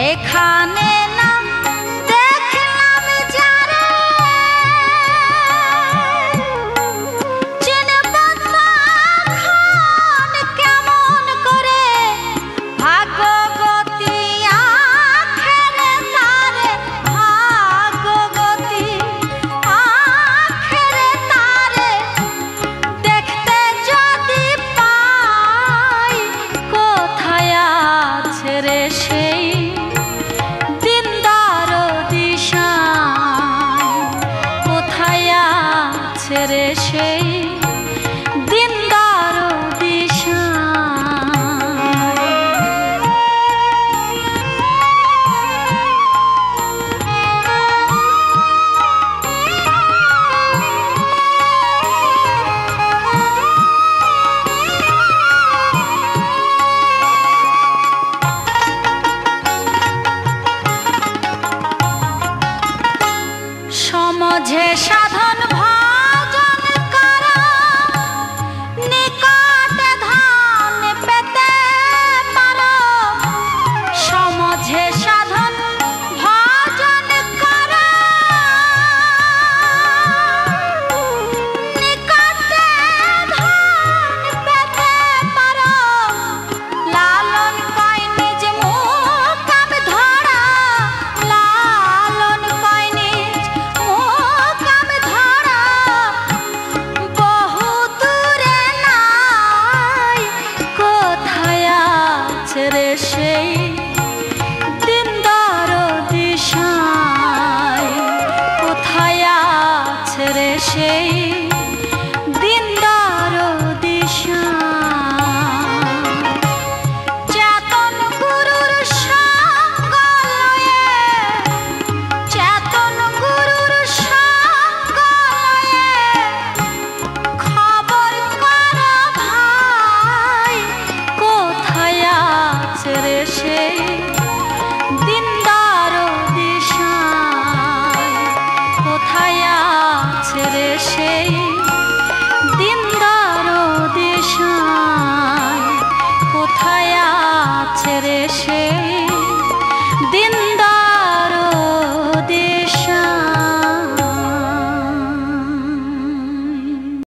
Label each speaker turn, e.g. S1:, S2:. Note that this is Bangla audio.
S1: এখানে না দেখলাম যারে চিনব তখন কেমন করে ভাগ্যবতী আখেরে তারে ভাগ্যবতী আখেরে তারে দেখতে যদি পাই কোথায় আছে রে সেই দিনদার দিশা কোথায় আছে রে সেই দিনদার দিশা সমঝে সাধন ভজন করা নিকটে ধান পেতে পারো সমঝে সাধন ভজন করা নিকটে ধান পেতে পারো লালন কয় নিজ মুকাম ধরা লালন কয় নিজ মুকাম ধরা বহু দূরে নাই কোথায় আছে রে সেই দিনদার দিশায় কোথায় আছে রে সেই দিনদার দিশা চেতন গুরুর সঙ্গ লয়ে চেতন গুরুর সঙ্গ লয়ে খবর কর ভাই কোথায় আছে রে সেই দিনদার দিশায় কোথায় আছে রে সেই